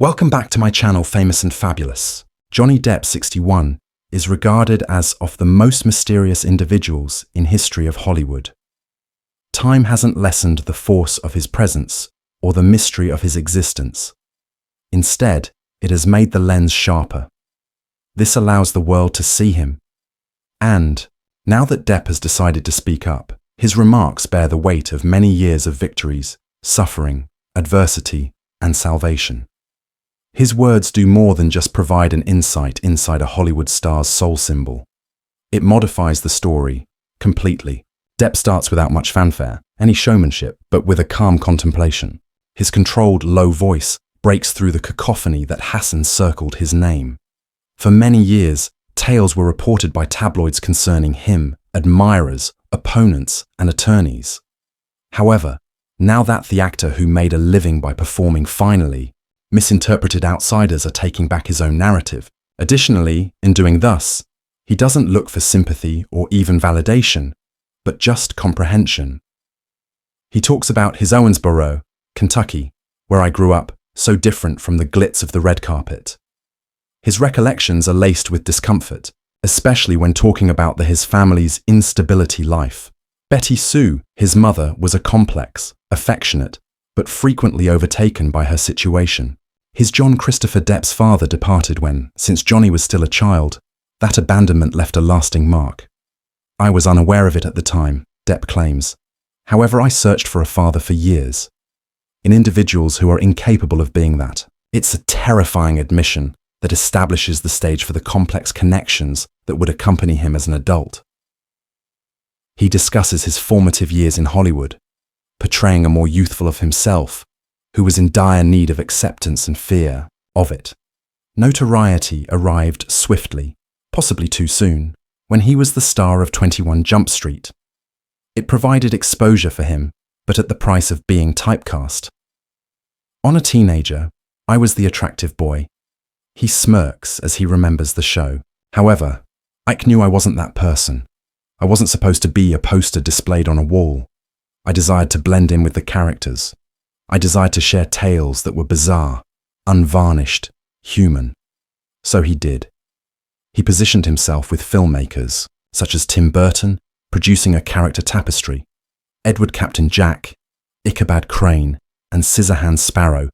Welcome back to my channel, Famous and Fabulous. Johnny Depp, 61, is regarded as of the most mysterious individuals in history of Hollywood. Time hasn't lessened the force of his presence or the mystery of his existence. Instead, it has made the lens sharper. This allows the world to see him. And, now that Depp has decided to speak up, his remarks bear the weight of many years of victories, suffering, adversity, and salvation. His words do more than just provide an insight inside a Hollywood star's soul symbol. It modifies the story completely. Depp starts without much fanfare, any showmanship, but with a calm contemplation. His controlled, low voice breaks through the cacophony that has encircled his name. For many years, tales were reported by tabloids concerning him, admirers, opponents, and attorneys. However, now that the actor who made a living by performing finally, misinterpreted outsiders are taking back his own narrative. Additionally, in doing thus, he doesn't look for sympathy or even validation, but just comprehension. He talks about his Owensboro, Kentucky, where I grew up, so different from the glitz of the red carpet. His recollections are laced with discomfort, especially when talking about his family's instability life. Betty Sue, his mother, was a complex, affectionate, but frequently overtaken by her situation. His John Christopher Depp's father departed when, since Johnny was still a child, that abandonment left a lasting mark. I was unaware of it at the time, Depp claims. However, I searched for a father for years. In individuals who are incapable of being that, it's a terrifying admission that establishes the stage for the complex connections that would accompany him as an adult. He discusses his formative years in Hollywood, portraying a more youthful of himself, who was in dire need of acceptance and fear of it. Notoriety arrived swiftly, possibly too soon, when he was the star of 21 Jump Street. It provided exposure for him, but at the price of being typecast. On a teenager, I was the attractive boy. He smirks as he remembers the show. However, Ike knew I wasn't that person. I wasn't supposed to be a poster displayed on a wall. I desired to blend in with the characters. I desired to share tales that were bizarre, unvarnished, human. So he did. He positioned himself with filmmakers, such as Tim Burton, producing a character tapestry, Edward Captain Jack, Ichabod Crane, and Scissorhands Sparrow,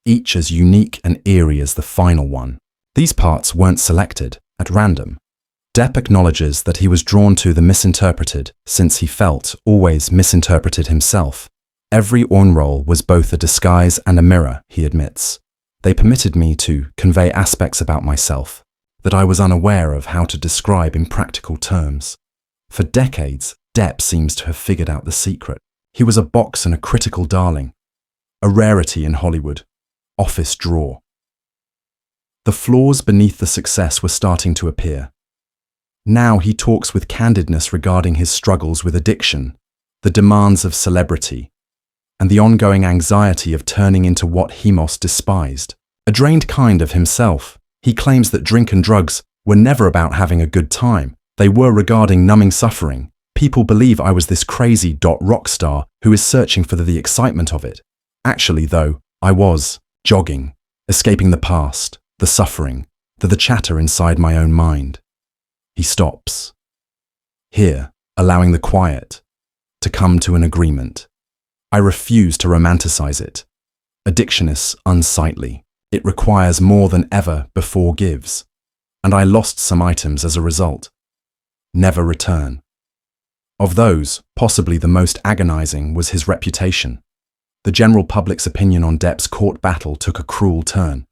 each as unique and eerie as the final one. These parts weren't selected at random. Depp acknowledges that he was drawn to the misinterpreted since he felt always misinterpreted himself. Every on role was both a disguise and a mirror, he admits. They permitted me to convey aspects about myself that I was unaware of how to describe in practical terms. For decades, Depp seems to have figured out the secret. He was a box and a critical darling, a rarity in Hollywood, office draw. The flaws beneath the success were starting to appear. Now he talks with candidness regarding his struggles with addiction, the demands of celebrity, and the ongoing anxiety of turning into what he most despised. A drained kind of himself, he claims that drink and drugs were never about having a good time. They were regarding numbing suffering. People believe I was this crazy rock star who is searching for the excitement of it. Actually, though, I was jogging, escaping the past, the suffering, the chatter inside my own mind. He stops. Here, allowing the quiet to come to an agreement. I refuse to romanticize it. Addiction is unsightly. It requires more than ever before gives. And I lost some items as a result. Never return. Of those, possibly the most agonizing was his reputation. The general public's opinion on Depp's court battle took a cruel turn.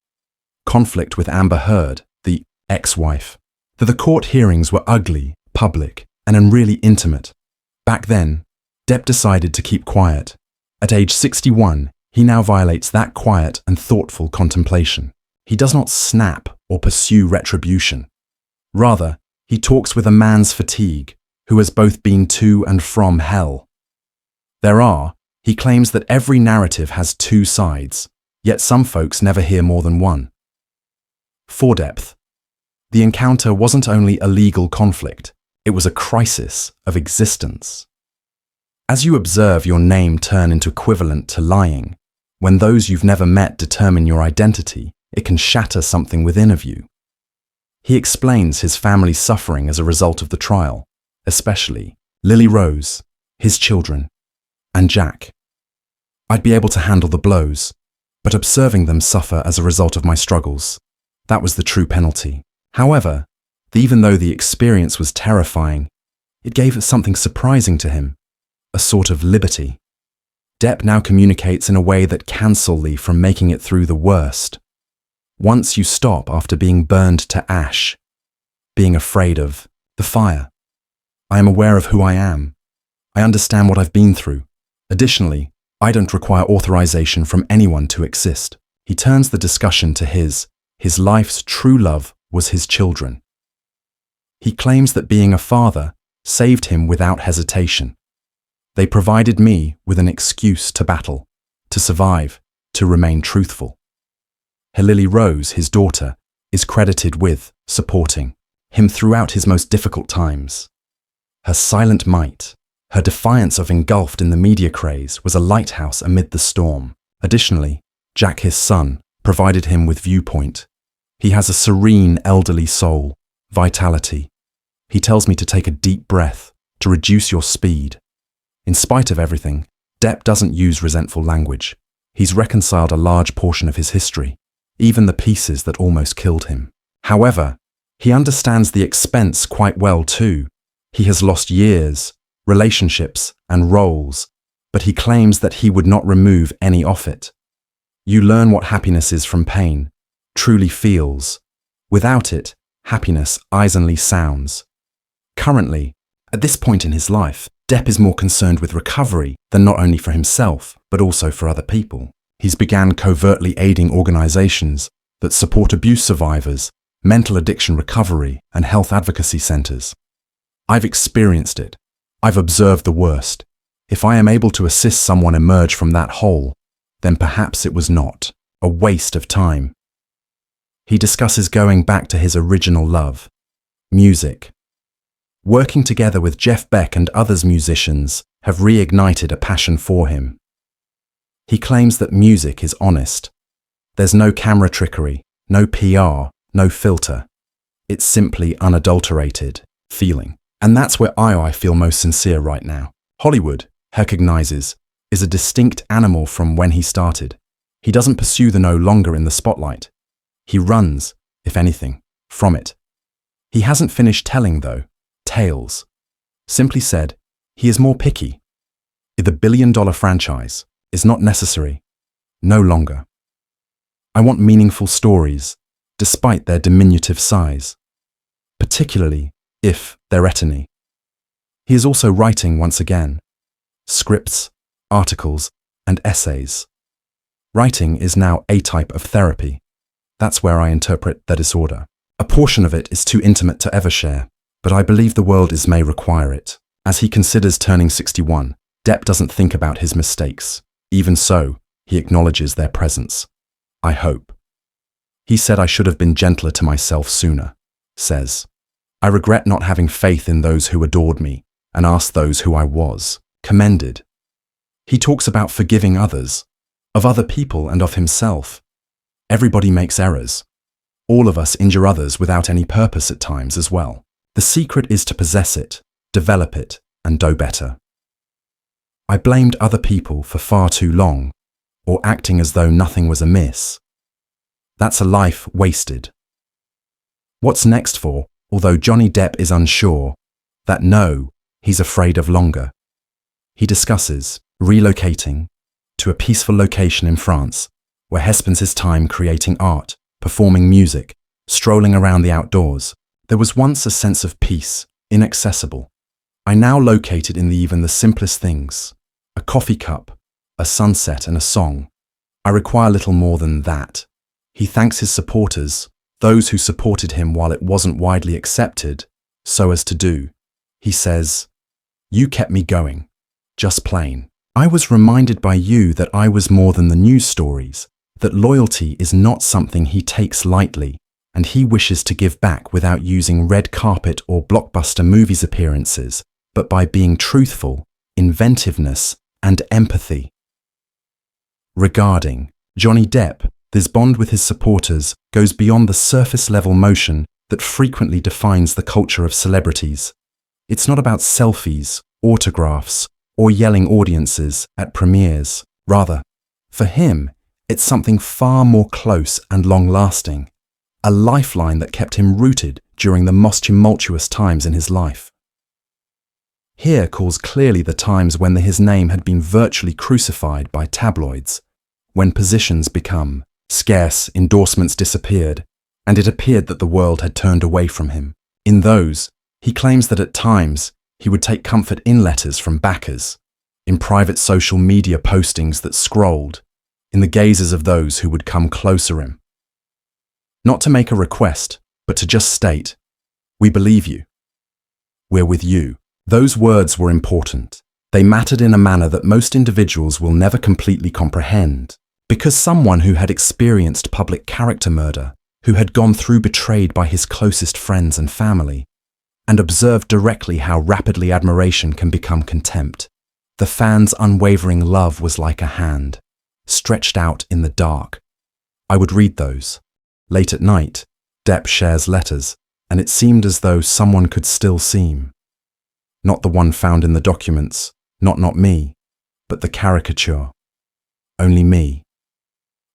Conflict with Amber Heard, the ex-wife. The court hearings were ugly, public, and really intimate. Back then, Depp decided to keep quiet. At age 61, he now violates that quiet and thoughtful contemplation. He does not snap or pursue retribution. Rather, he talks with a man's fatigue, who has both been to and from hell. He claims that every narrative has two sides, yet some folks never hear more than one. For Depp, the encounter wasn't only a legal conflict, it was a crisis of existence. As you observe your name turn into equivalent to lying, when those you've never met determine your identity, It can shatter something within of you. He explains his family's suffering as a result of the trial, especially Lily Rose, his children, and Jack. I'd be able to handle the blows, but observing them suffer as a result of my struggles, that was the true penalty. However, even though the experience was terrifying, it gave us something surprising to him, a sort of liberty. Depp now communicates in a way that cancels Lee from making it through the worst. Once you stop after being burned to ash, being afraid of the fire. I am aware of who I am. I understand what I've been through. Additionally, I don't require authorization from anyone to exist. He turns the discussion to his life's true love was his children. He claims that being a father saved him without hesitation. They provided me with an excuse to battle, to survive, to remain truthful. Lily Rose, his daughter, is credited with supporting him throughout his most difficult times. Her silent might, her defiance of engulfed in the media craze was a lighthouse amid the storm. Additionally, Jack, his son, provided him with viewpoint. He has a serene, elderly soul, vitality. He tells me to take a deep breath, to reduce your speed. In spite of everything, Depp doesn't use resentful language. He's reconciled a large portion of his history, even the pieces that almost killed him. However, he understands the expense quite well too. He has lost years, relationships, and roles, but he claims that he would not remove any of it. You learn what happiness is from pain, truly feels. Without it, happiness isonly sounds. Currently, at this point in his life, Depp is more concerned with recovery than not only for himself, but also for other people. He's began covertly aiding organizations that support abuse survivors, mental addiction recovery, and health advocacy centers. I've experienced it. I've observed the worst. If I am able to assist someone emerge from that hole, then perhaps it was not a waste of time. He discusses going back to his original love, music. Working together with Jeff Beck and others musicians have reignited a passion for him. He claims that music is honest. There's no camera trickery, no PR, no filter. It's simply unadulterated feeling. And that's where I feel most sincere right now. Hollywood, recognizes, is a distinct animal from when he started. He doesn't pursue the no longer in the spotlight. He runs, if anything, from it. He hasn't finished telling, though, tales. Simply said, he is more picky. The billion-dollar franchise is not necessary, no longer. I want meaningful stories, despite their diminutive size, particularly if they're etany. He is also writing once again, scripts, articles, and essays. Writing is now a type of therapy. That's where I interpret the disorder. A portion of it is too intimate to ever share, but I believe the world may require it. As he considers turning 61, Depp doesn't think about his mistakes. Even so, he acknowledges their presence. I hope. He said I should have been gentler to myself sooner. Says, I regret not having faith in those who adored me and asked those who I was commended. He talks about forgiving others, of other people and of himself. Everybody makes errors. All of us injure others without any purpose at times as well. The secret is to possess it, develop it, and do better. I blamed other people for far too long, or acting as though nothing was amiss. That's a life wasted. What's next for, although Johnny Depp is unsure, that no, he's afraid of longer. He discusses relocating to a peaceful location in France, where he spends his time creating art, performing music, strolling around the outdoors. There was once a sense of peace, inaccessible. I now located in even the simplest things, a coffee cup, a sunset and a song. I require little more than that. He thanks his supporters, those who supported him while it wasn't widely accepted, so as to do. He says, you kept me going, just plain. I was reminded by you that I was more than the news stories, that loyalty is not something he takes lightly, and he wishes to give back without using red carpet or blockbuster movies appearances, but by being truthful, inventiveness, and empathy. Regarding Johnny Depp, This bond with his supporters goes beyond the surface-level motion that frequently defines the culture of celebrities. It's not about selfies, autographs, or yelling audiences at premieres. Rather, for him, it's something far more close and long-lasting, a lifeline that kept him rooted during the most tumultuous times in his life. Here calls clearly the times when his name had been virtually crucified by tabloids, when positions become scarce, endorsements disappeared, and it appeared that the world had turned away from him. In those, he claims that at times he would take comfort in letters from backers, in private social media postings that scrolled, in the gazes of those who would come closer him. Not to make a request, but to just state, "We believe you. We're with you." Those words were important. They mattered in a manner that most individuals will never completely comprehend, because someone who had experienced public character murder, who had gone through betrayed by his closest friends and family, and observed directly how rapidly admiration can become contempt, the fans' unwavering love was like a hand, stretched out in the dark. I would read those. Late at night, Depp shares letters, and it seemed as though someone could still see him. Not the one found in the documents, not me, but the caricature. Only me.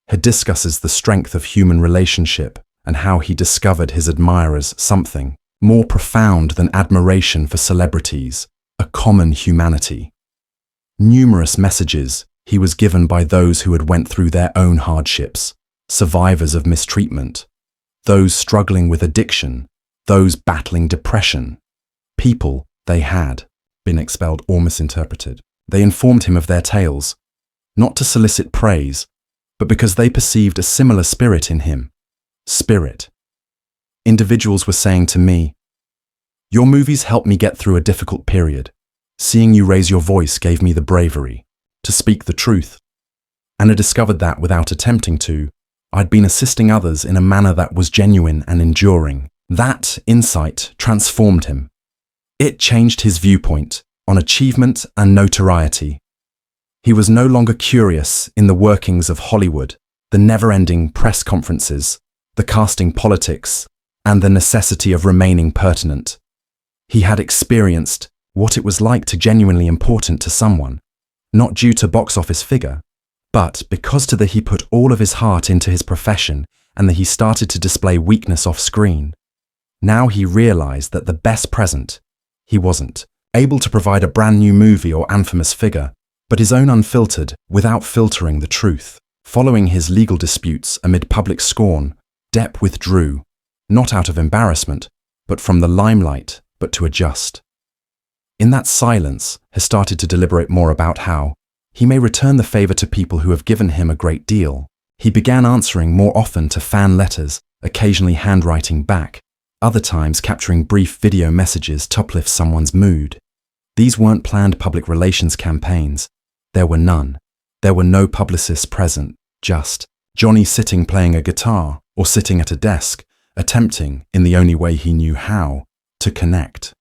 He discusses the strength of human relationship and how he discovered his admirers something more profound than admiration for celebrities, a common humanity. Numerous messages he was given by those who had went through their own hardships, survivors of mistreatment, those struggling with addiction, those battling depression, people they had been expelled or misinterpreted. They informed him of their tales, not to solicit praise, but because they perceived a similar spirit in him. Spirit. Individuals were saying to me, "Your movies helped me get through a difficult period. Seeing you raise your voice gave me the bravery to speak the truth." And I discovered that without attempting to, I'd been assisting others in a manner that was genuine and enduring. That insight transformed him. It changed his viewpoint on achievement and notoriety. He was no longer curious in the workings of Hollywood, the never-ending press conferences, the casting politics, and the necessity of remaining pertinent. He had experienced what it was like to genuinely important to someone, not due to box office figure, but because to the he put all of his heart into his profession and that he started to display weakness off screen. Now he realized that the best present, he wasn't able to provide a brand new movie or infamous figure, but his own unfiltered, without filtering the truth. Following his legal disputes amid public scorn, Depp withdrew, not out of embarrassment, but from the limelight, but to adjust. In that silence, he started to deliberate more about how he may return the favor to people who have given him a great deal. He began answering more often to fan letters, occasionally handwriting back, other times capturing brief video messages to uplift someone's mood. These weren't planned public relations campaigns. There were none. There were no publicists present, just Johnny sitting playing a guitar or sitting at a desk, attempting, in the only way he knew how, to connect.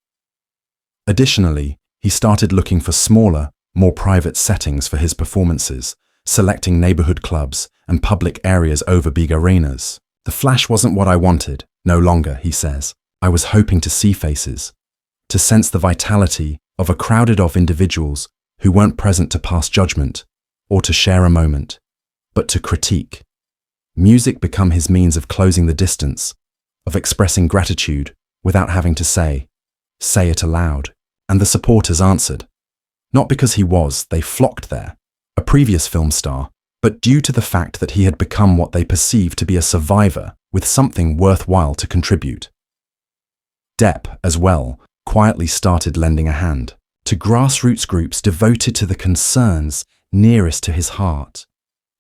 Additionally, he started looking for smaller, more private settings for his performances, selecting neighborhood clubs and public areas over big arenas. The flash wasn't what I wanted, no longer, he says. I was hoping to see faces, to sense the vitality of a crowded-off individuals who weren't present to pass judgment or to share a moment, but to critique. Music became his means of closing the distance, of expressing gratitude without having to say it aloud. And the supporters answered. Not because they flocked there, a previous film star, but due to the fact that he had become what they perceived to be a survivor with something worthwhile to contribute. Depp, as well, quietly started lending a hand to grassroots groups devoted to the concerns nearest to his heart.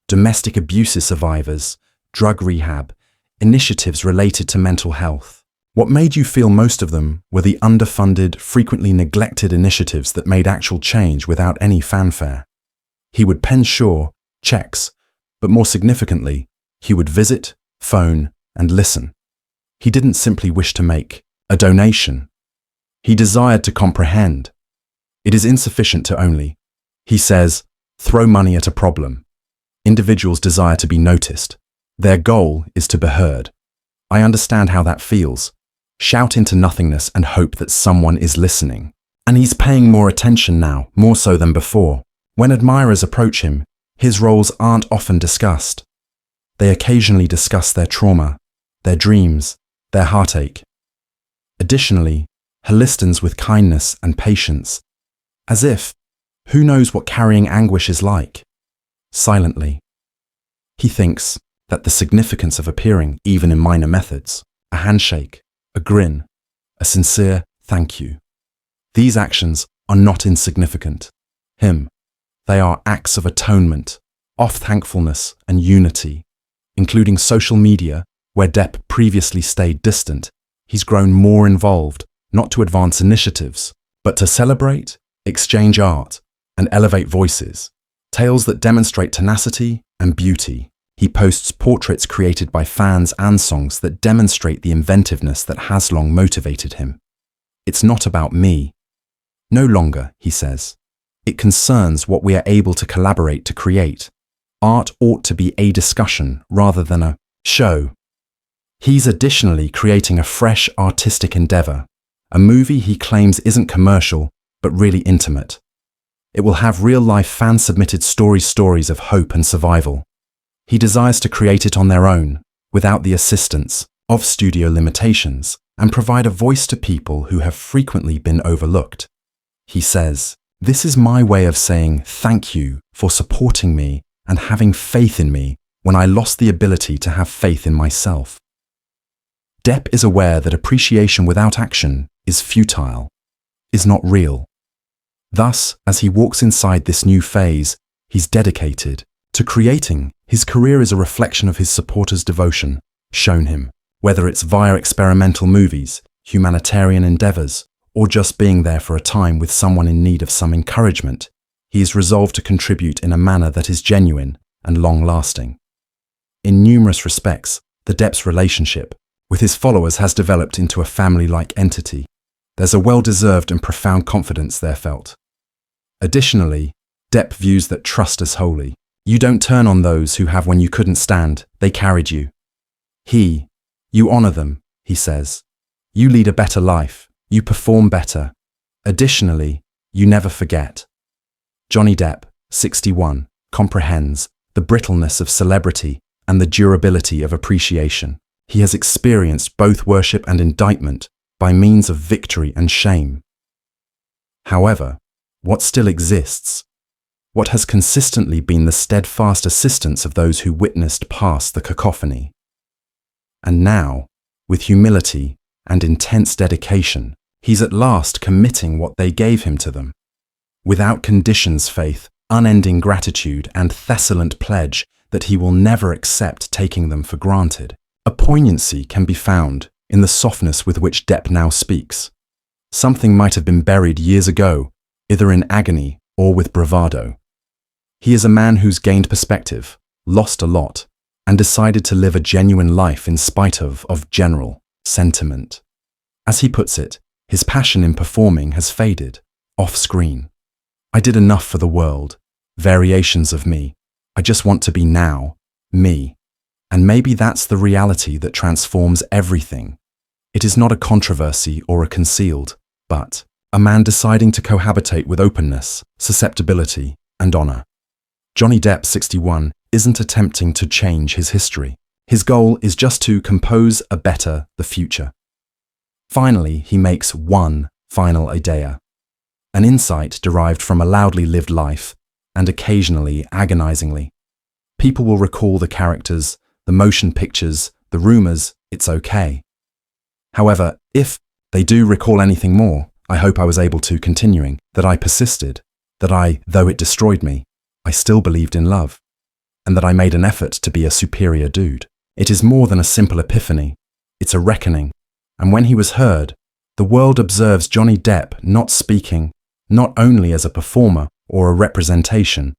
Domestic abuse survivors, drug rehab, initiatives related to mental health. What made you feel most of them were the underfunded, frequently neglected initiatives that made actual change without any fanfare. He would pen checks, but more significantly, he would visit, phone, and listen. He didn't simply wish to make a donation. He desired to comprehend. It is insufficient to only, he says, throw money at a problem. Individuals desire to be noticed, Their goal is to be heard. I understand how that feels. Shout into nothingness and hope that someone is listening. And he's paying more attention now, more so than before. When admirers approach him, his roles aren't often discussed. They occasionally discuss their trauma, their dreams, their heartache. Additionally, he listens with kindness and patience, as if, who knows what carrying anguish is like? Silently. He thinks that the significance of appearing even in minor methods, a handshake, a grin, a sincere thank you. These actions are not insignificant. They are acts of atonement, of thankfulness and unity, including social media, where Depp previously stayed distant. He's grown more involved, not to advance initiatives, but to celebrate, exchange art, and elevate voices, tales that demonstrate tenacity and beauty. He posts portraits created by fans and songs that demonstrate the inventiveness that has long motivated him. It's not about me. No longer, he says. It concerns what we are able to collaborate to create. Art ought to be a discussion rather than a show. He's additionally creating a fresh artistic endeavor, a movie he claims isn't commercial, but really intimate. It will have real-life fan-submitted stories of hope and survival. He desires to create it on their own, without the assistance of studio limitations, and provide a voice to people who have frequently been overlooked. He says, "This is my way of saying thank you for supporting me and having faith in me when I lost the ability to have faith in myself." Depp is aware that appreciation without action is futile, is not real. Thus, as he walks inside this new phase, he's dedicated to creating. His career is a reflection of his supporters' devotion, shown him, whether it's via experimental movies, humanitarian endeavors, or just being there for a time with someone in need of some encouragement. He is resolved to contribute in a manner that is genuine and long-lasting. In numerous respects, the Depp's relationship with his followers has developed into a family-like entity. There's a well-deserved and profound confidence there felt. Additionally, Depp views that trust as holy. You don't turn on those who have when you couldn't stand, they carried you. You honor them, he says. You lead a better life, you perform better. Additionally, you never forget. Johnny Depp, 61, comprehends the brittleness of celebrity and the durability of appreciation. He has experienced both worship and indictment by means of victory and shame. However, what still exists, what has consistently been the steadfast assistance of those who witnessed past the cacophony. And now, with humility and intense dedication, he's at last committing what they gave him to them. Without conditions, faith, unending gratitude, and thessalent pledge that he will never accept taking them for granted. A poignancy can be found in the softness with which Depp now speaks. Something might have been buried years ago, either in agony or with bravado. He is a man who's gained perspective, lost a lot, and decided to live a genuine life in spite of general sentiment. As he puts it, his passion in performing has faded, off-screen. I did enough for the world, variations of me. I just want to be now, me. And maybe that's the reality that transforms everything. It is not a controversy or a concealed, but a man deciding to cohabitate with openness, susceptibility, and honor. Johnny Depp, 61, isn't attempting to change his history. His goal is just to compose a better the future. Finally, he makes one final idea, an insight derived from a loudly lived life, and occasionally agonizingly. People will recall the characters, the motion pictures, the rumors, it's okay. However, if they do recall anything more, I hope I was able to continuing, that I persisted, that though it destroyed me, I still believed in love, and that I made an effort to be a superior dude. It is more than a simple epiphany, it's a reckoning, and when he was heard, the world observes Johnny Depp not speaking, not only as a performer or a representation,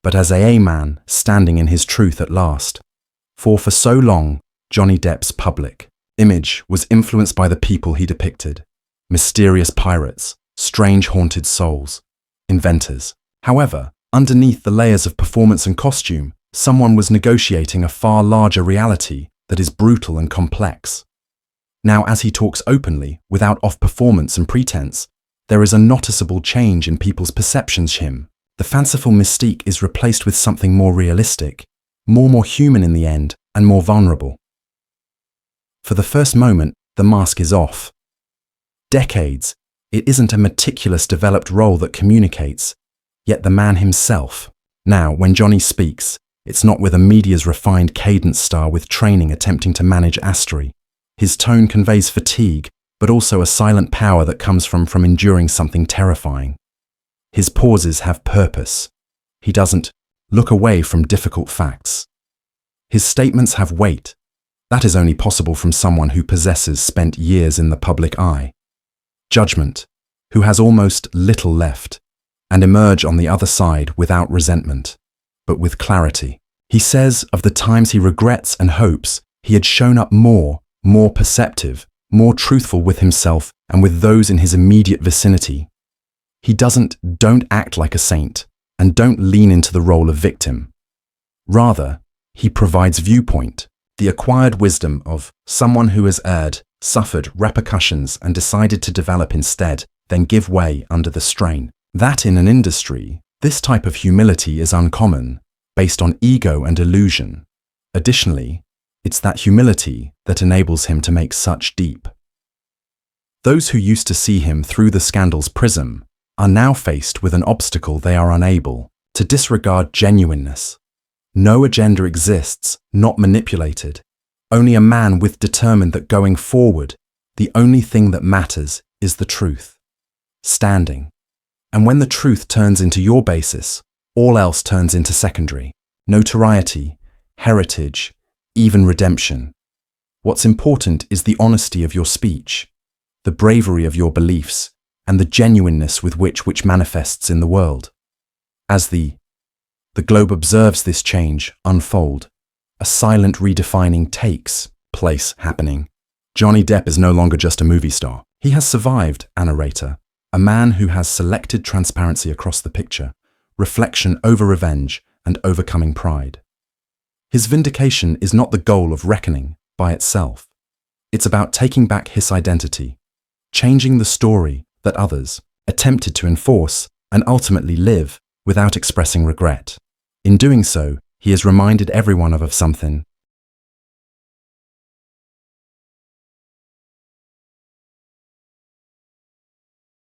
but as a man standing in his truth at last. For so long, Johnny Depp's public image was influenced by the people he depicted, mysterious pirates, strange haunted souls, inventors. However, underneath the layers of performance and costume, Someone was negotiating a far larger reality that is brutal and complex. Now, as he talks openly, without off-performance and pretense, there is a noticeable change in people's perceptions of him. The fanciful mystique is replaced with something more realistic, more human in the end, and more vulnerable. For the first moment, the mask is off. Decades, it isn't a meticulous developed role that communicates, yet the man himself. Now, when Johnny speaks, it's not with a media's refined cadence star with training attempting to manage astery. His tone conveys fatigue, but also a silent power that comes from enduring something terrifying. His pauses have purpose. He doesn't look away from difficult facts. His statements have weight. That is only possible from someone who possesses spent years in the public eye. Judgment, who has almost little left, and emerge on the other side without resentment, but with clarity. He says of the times he regrets and hopes he had shown up more perceptive, more truthful with himself and with those in his immediate vicinity. He don't act like a saint and don't lean into the role of victim. Rather, he provides viewpoint, the acquired wisdom of someone who has erred, suffered repercussions and decided to develop instead, then give way under the strain. That in an industry, this type of humility is uncommon, based on ego and illusion. Additionally, it's that humility that enables him to make such deep. Those who used to see him through the scandal's prism are now faced with an obstacle they are unable to disregard: genuineness. No agenda exists, not manipulated. Only a man determined that going forward, the only thing that matters is the truth. Standing. And when the truth turns into your basis, all else turns into secondary. Notoriety, heritage, even redemption. What's important is the honesty of your speech, the bravery of your beliefs, and the genuineness with which manifests in the world. As the globe observes this change unfold, a silent redefining takes place happening. Johnny Depp is no longer just a movie star. He has survived, a narrator, a man who has selected transparency across the picture, reflection over revenge, and overcoming pride. His vindication is not the goal of reckoning by itself. It's about taking back his identity, changing the story that others attempted to enforce and ultimately live without expressing regret. In doing so, he has reminded everyone of something: